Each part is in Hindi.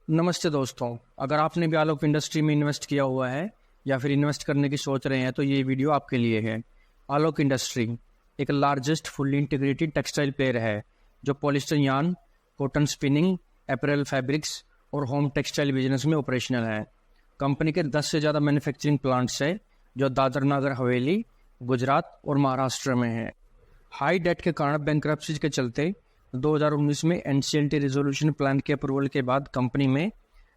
नमस्ते दोस्तों। अगर आपने भी आलोक इंडस्ट्री में इन्वेस्ट किया हुआ है या फिर इन्वेस्ट करने की सोच रहे हैं तो ये वीडियो आपके लिए है। आलोक इंडस्ट्री एक largest fully integrated textile player है जो polyester yarn, cotton spinning, apparel fabrics और होम टेक्सटाइल बिजनेस में ऑपरेशनल है। कंपनी के 10 से ज़्यादा मैन्युफैक्चरिंग प्लांट्स है जो दादर नगर हवेली, गुजरात और महाराष्ट्र में है। हाई डेट के कारण बैंकरप्सी के चलते 2019 में एनसीएलटी रेजोल्यूशन प्लान के अप्रूवल के बाद कंपनी में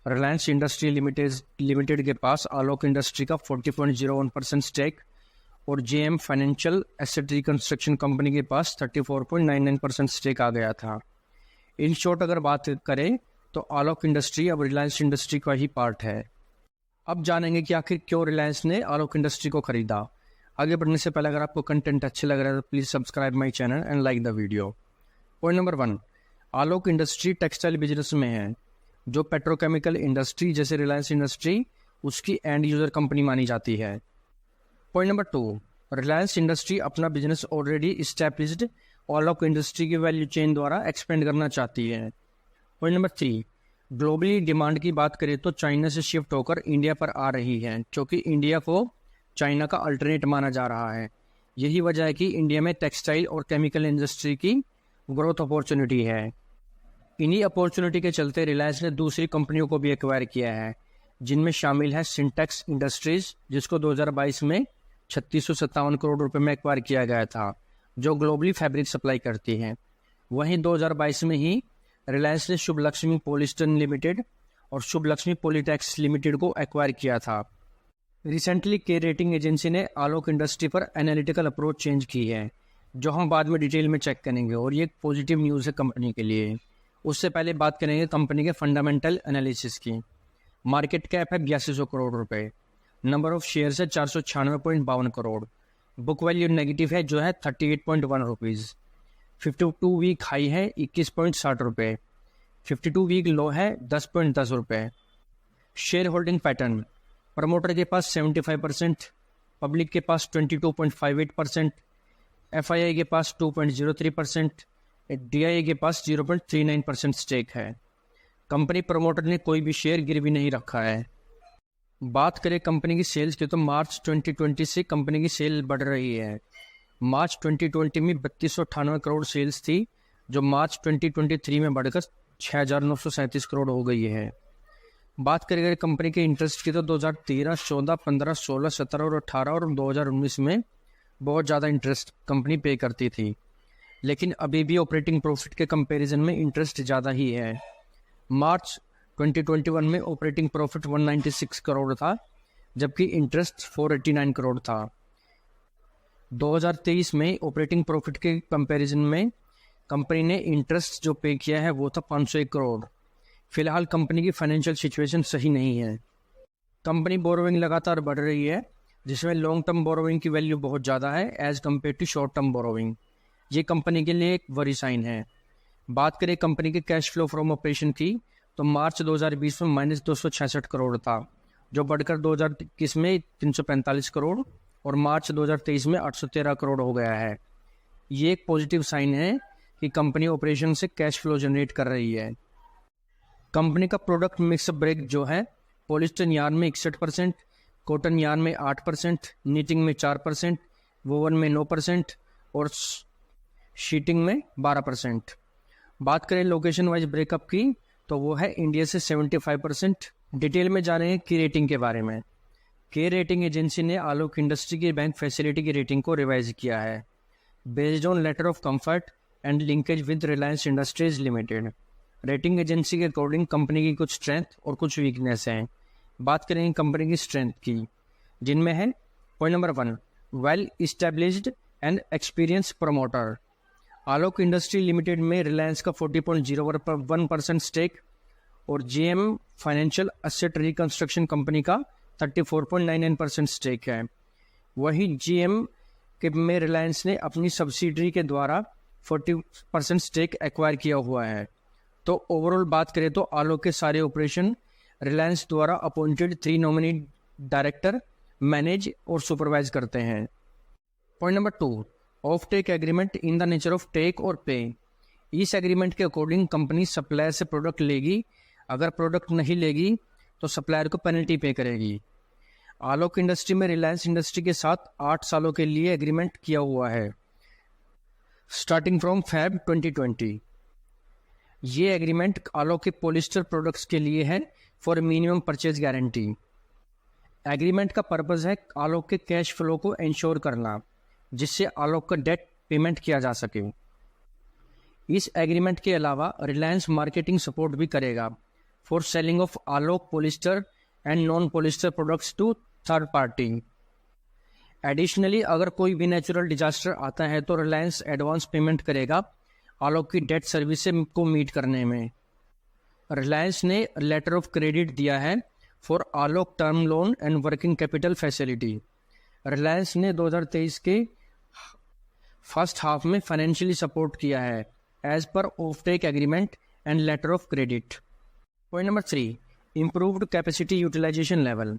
रिलायंस इंडस्ट्री लिमिटेड के पास आलोक इंडस्ट्री का 40.01% स्टेक और JM financial asset reconstruction company के पास 34.99% स्टेक आ गया था। इन शॉर्ट अगर बात करें तो आलोक इंडस्ट्री अब रिलायंस इंडस्ट्री का ही पार्ट है। अब जानेंगे कि आखिर क्यों रिलायंस ने आलोक इंडस्ट्री को खरीदा। आगे बढ़ने से पहले अगर आपको कंटेंट अच्छे लग रहा है तो please subscribe my channel and like the video. Point number 1, Alok industry textile business में है जो पेट्रोकेमिकल इंडस्ट्री जैसे रिलायंस इंडस्ट्री उसकी एंड यूजर कंपनी मानी जाती है। पॉइंट नंबर 2, रिलायंस इंडस्ट्री अपना बिजनेस ऑलरेडी इस्टेब्लिश्ड आलोक इंडस्ट्री की वैल्यू चेन द्वारा एक्सपेंड करना चाहती है। पॉइंट नंबर 3, ग्लोबली डिमांड की बात करें तो चाइना से शिफ्ट होकर इंडिया पर आ रही है क्योंकि इंडिया को चाइना का अल्टरनेट माना जा रहा है। यही वजह है कि इंडिया में टेक्सटाइल और केमिकल इंडस्ट्री की ग्रोथ अपॉर्चुनिटी है। इन्हीं अपॉर्चुनिटी के चलते रिलायंस ने दूसरी कंपनियों को भी एक्वायर किया है जिनमें शामिल है सिंटेक्स इंडस्ट्रीज जिसको 2022 में 3657 करोड़ रुपए में एक्वायर किया गया था जो ग्लोबली फैब्रिक सप्लाई करती है। वहीं 2022 में ही रिलायंस ने शुभ लक्ष्मी पॉलिस्टर लिमिटेड और शुभ लक्ष्मी पॉलीटेक्स लिमिटेड को एक्वायर किया था। रिसेंटली के रेटिंग एजेंसी ने आलोक इंडस्ट्री पर एनालिटिकल अप्रोच चेंज की है जो हम बाद में डिटेल में चेक करेंगे और ये एक पॉजिटिव न्यूज़ है कंपनी के लिए। उससे पहले बात करेंगे कंपनी के फंडामेंटल एनालिसिस की। मार्केट कैप है 8200 करोड़ रुपए, नंबर ऑफ शेयर्स है 496.52 करोड़, बुक वैल्यू नेगेटिव है जो है 38.1 रुपीज़, 52 वीक हाई है 21.60 रुपये, 52 वीक लो है 10.10 रुपये। शेयर होल्डिंग पैटर्न, प्रमोटर के पास 75%, पब्लिक के पास 22.58%, एफआईआई के पास 2.03%, डीआईए के पास 0.39% स्टेक है। कंपनी प्रमोटर ने कोई भी शेयर गिरवी नहीं रखा है। बात करें कंपनी की सेल्स की तो मार्च 2020 से कंपनी की सेल बढ़ रही है। मार्च 2020 में 3298 करोड़ सेल्स थी जो मार्च 2023 में बढ़कर 6937 करोड़ हो गई है। बात करें अगर कंपनी के इंटरेस्ट की तो 2013, 14, 15, 16, 17 और 18 और 2019 में बहुत ज़्यादा इंटरेस्ट कंपनी पे करती थी, लेकिन अभी भी ऑपरेटिंग प्रॉफिट के कंपैरिजन में इंटरेस्ट ज़्यादा ही है। मार्च 2021 में ऑपरेटिंग प्रॉफिट 196 करोड़ था जबकि इंटरेस्ट 489 करोड़ था। 2023 में ऑपरेटिंग प्रॉफिट के कंपैरिजन में कंपनी ने इंटरेस्ट जो पे किया है वो था 501 करोड़। फिलहाल कंपनी की फाइनेंशियल सिचुएशन सही नहीं है। कंपनी बोरोइंग लगातार बढ़ रही है जिसमें लॉन्ग टर्म बोरोइंग की वैल्यू बहुत ज़्यादा है as compare to short term borrowing. ये कंपनी के लिए एक वरी साइन है। बात करें कंपनी के कैश फ्लो फ्रॉम ऑपरेशन की तो मार्च 2020 में -266 करोड़ था जो बढ़कर 2021 में 345 करोड़ और मार्च 2023 में 813 करोड़ हो गया है। ये एक पॉजिटिव साइन है कि कंपनी ऑपरेशन से कैश फ्लो जनरेट कर रही है। कंपनी का प्रोडक्ट मिक्स ब्रेक जो है पॉलिस्टर यार्न में 61%, कॉटन यार्न में 8%, नीटिंग में 4%, वोवन में 9% और शीटिंग में 12%। बात करें लोकेशन वाइज ब्रेकअप की तो वो है इंडिया से 75%। डिटेल में जाने की रेटिंग के बारे में। के रेटिंग एजेंसी ने आलोक इंडस्ट्री की बैंक फैसिलिटी की रेटिंग को रिवाइज किया है based on letter of comfort and linkage with Reliance industries limited. Rating agency के अकॉर्डिंग कंपनी की कुछ स्ट्रेंथ और कुछ वीकनेस हैं। बात करेंगे कंपनी की स्ट्रेंथ की जिनमें है point number 1, well established and experience promoter. Alok industry limited में रिलायंस का 40.01% स्टेक और JM financial asset reconstruction company का 34.99% स्टेक है। वहीं जेएम के में रिलायंस ने अपनी सब्सिडरी के द्वारा 40% स्टेक एक्वायर किया हुआ है। तो ओवरऑल बात करें तो आलोक के सारे ऑपरेशन रिलायंस द्वारा अपॉइंटेड 3 नॉमिनी डायरेक्टर मैनेज और सुपरवाइज करते हैं। Point number 2, off take agreement in the nature of take और पे। इस एग्रीमेंट के अकॉर्डिंग कंपनी सप्लायर से प्रोडक्ट लेगी अगर प्रोडक्ट नहीं लेगी तो सप्लायर को पेनल्टी पे करेगी। आलोक इंडस्ट्री में रिलायंस इंडस्ट्री के साथ 8 सालों के लिए एग्रीमेंट किया हुआ है, स्टार्टिंग फ्रॉम Feb 2020। ये एग्रीमेंट आलोक के पॉलिस्टर प्रोडक्ट्स के लिए है for minimum purchase guarantee. Agreement का पर्पस है आलोक के कैश फ्लो को इंश्योर करना, जिससे आलोक का डेट पेमेंट किया जा सके। इस एग्रीमेंट के अलावा रिलायंस मार्केटिंग सपोर्ट भी करेगा for selling of Alok polyester and non polyester products to third party. Additionally अगर कोई भी नेचुरल डिजास्टर आता है तो रिलायंस एडवांस पेमेंट करेगा आलोक की डेट सर्विस को मीट करने में। रिलायंस ने लेटर ऑफ क्रेडिट दिया है for Alok term loan and working capital facility. Reliance ने 2023 के फर्स्ट हाफ में फाइनेंशियली सपोर्ट किया है as per off take agreement and letter of credit. Point number 3, improved capacity utilisation level.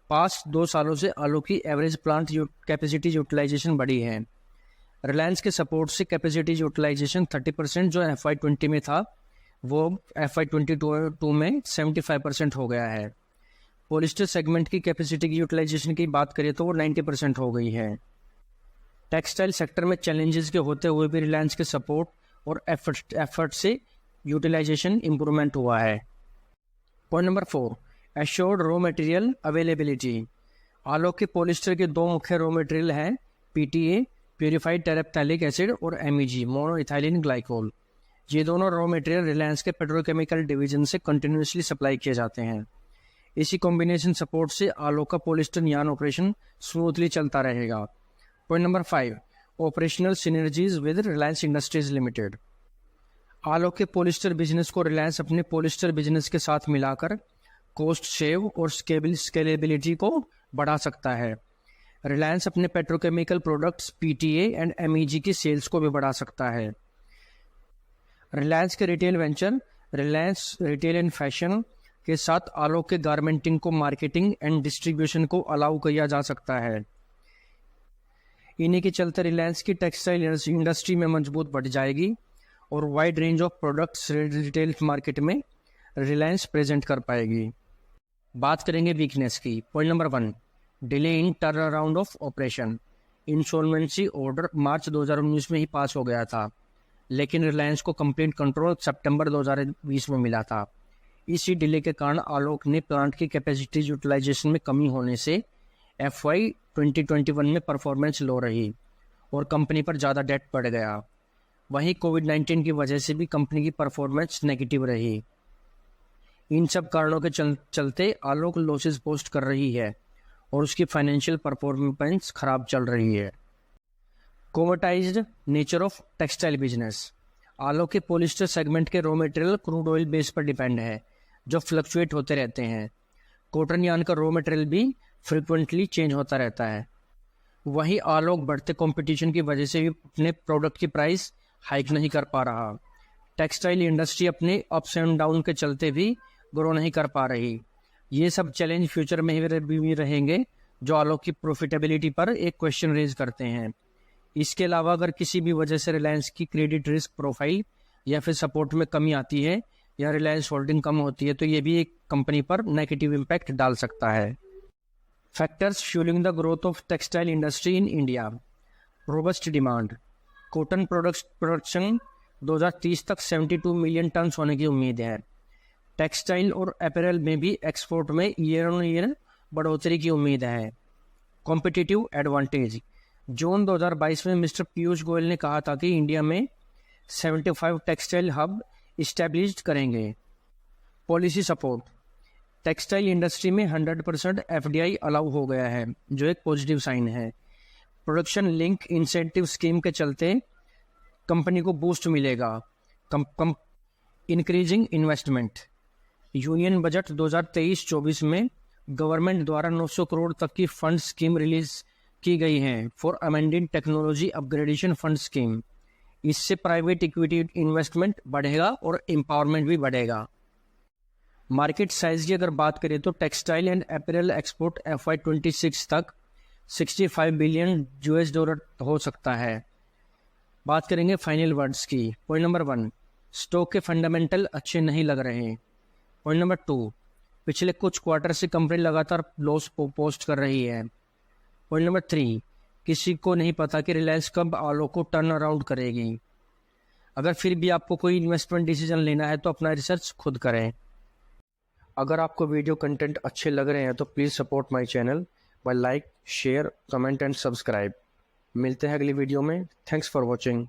Past 2 सालों से आलोक की एवरेज प्लांट कैपेसिटी यूटिलाइजेशन बढ़ी है। रिलायंस के सपोर्ट से कैपेसिटी यूटिलाइजेशन 30% जो FY20 में था वो FY22 में 75% हो गया है। पॉलिस्टर सेगमेंट की कैपेसिटी की यूटिलाइजेशन की बात करें तो वो 90% हो गई है। टेक्सटाइल सेक्टर में चैलेंजेस के होते हुए भी रिलायंस के सपोर्ट और एफर्ट से यूटिलाइजेशन इम्प्रूवमेंट हुआ है। Point number 4, assured raw material availability. Alok के पॉलिस्टर के 2 मुख्य रॉ मटेरियल हैं, PTA प्यूरिफाइड टेरेप्थैलिक एसिड और MEG मोनो इथाइलिन ग्लाइकोल। ये दोनों रॉ मटेरियल रिलायंस के पेट्रोकेमिकल डिवीजन से कंटिन्यूसली सप्लाई किए जाते हैं। इसी कॉम्बिनेशन सपोर्ट से आलोक का पॉलिस्टर यार्न ऑपरेशन स्मूथली चलता रहेगा। Point number 5, operational synergies with Reliance industries limited. Alok के पॉलिस्टर बिजनेस को रिलायंस अपने पॉलिस्टर बिजनेस के साथ मिलाकर कॉस्ट सेव और स्केलेबिलिटी को बढ़ा सकता है। रिलायंस अपने petrochemical products PTA and MEG की सेल्स को भी बढ़ा सकता है। रिलायंस के retail venture Reliance retail and fashion के साथ आलोक के गारमेंटिंग को मार्केटिंग एंड डिस्ट्रीब्यूशन को अलाउ किया जा सकता है। इन्हीं के चलते रिलायंस की टेक्सटाइल इंडस्ट्री में मजबूत बढ़ जाएगी और wide range of products retail market में रिलायंस प्रेजेंट कर पाएगी। बात करेंगे वीकनेस की। Point number 1, delay in turnaround of operation. Insolvency order March 2019 में ही पास हो गया था, लेकिन रिलायंस को कंप्लीट कंट्रोल सितंबर 2020 में मिला था। इसी डिले के कारण आलोक ने प्लांट की कैपेसिटी यूटिलाइजेशन में कमी होने से FY 2021 में परफॉर्मेंस लो रही और कंपनी पर ज़्यादा डेट बढ़ गया। वहीं कोविड-19 की वजह से भी कंपनी की परफॉर्मेंस नेगेटिव रही। इन सब कारणों के चलते आलोक लॉसेस पोस्ट कर रही है और उसकी फाइनेंशियल परफॉर्मेंस खराब चल रही है। कोमोटाइज्ड नेचर ऑफ टेक्सटाइल बिजनेस। आलोक के पॉलिस्टर सेगमेंट के raw material crude oil base पर डिपेंड है, जो फ्लक्चुएट होते रहते हैं। कॉटन यार्न का रॉ मटेरियल भी फ्रिक्वेंटली चेंज होता रहता है। वहीं आलोक बढ़ते कंपटीशन की वजह से भी अपने प्रोडक्ट की प्राइस हाइक नहीं कर पा रहा। टेक्सटाइल इंडस्ट्री अपने अप्स एंड डाउन के चलते भी ग्रो नहीं कर पा रही। ये सब चैलेंज फ्यूचर में भी रहेंगे, जो आलोक की प्रॉफिटेबिलिटी पर एक क्वेश्चन रेज करते हैं। इसके अलावा अगर किसी भी वजह से रिलायंस की क्रेडिट रिस्क प्रोफाइल या फिर सपोर्ट में कमी आती है या रिलायंस होल्डिंग कम होती है तो ये भी एक कंपनी पर नेगेटिव इम्पैक्ट डाल सकता है। Factors fuelling the growth of textile industry in India. Robust demand. Cotton production 2030 तक 72 मिलियन टन होने की उम्मीद है। टेक्सटाइल और अपैरल में भी एक्सपोर्ट में ईयर ऑन ईयर बढ़ोतरी की उम्मीद है। Competitive advantage. जून 2022 में मिस्टर पीयूष गोयल ने कहा था कि इंडिया में 75 टेक्सटाइल हब इस्टेब्लिश करेंगे। Policy support. टेक्सटाइल इंडस्ट्री में 100% FDI अलाउ हो गया है, जो एक पॉजिटिव साइन है। प्रोडक्शन लिंक इंसेंटिव स्कीम के चलते कंपनी को बूस्ट मिलेगा। Increasing investment. यूनियन बजट 2023-24 में गवर्नमेंट द्वारा 900 करोड़ तक की फंड स्कीम रिलीज की गई है for amended technology upgradation fund scheme. इससे प्राइवेट इक्विटी इन्वेस्टमेंट बढ़ेगा और एम्पावरमेंट भी बढ़ेगा। मार्केट साइज की अगर बात करें तो textile and apparel export FY 26 तक $65 बिलियन हो सकता है। बात करेंगे फाइनल वर्ड्स की। पॉइंट नंबर 1, स्टॉक के फंडामेंटल अच्छे नहीं लग रहे। पॉइंट नंबर 2, पिछले कुछ क्वार्टर से कंपनी लगातार लॉस पोस्ट कर रही है। पॉइंट नंबर 3, किसी को नहीं पता कि रिलायंस कब आलोक को टर्न अराउंड करेगी। अगर फिर भी आपको कोई इन्वेस्टमेंट डिसीजन लेना है तो अपना रिसर्च खुद करें। अगर आपको वीडियो कंटेंट अच्छे लग रहे हैं तो please support my channel by like, share, comment and subscribe. मिलते हैं अगली वीडियो में। Thanks for watching.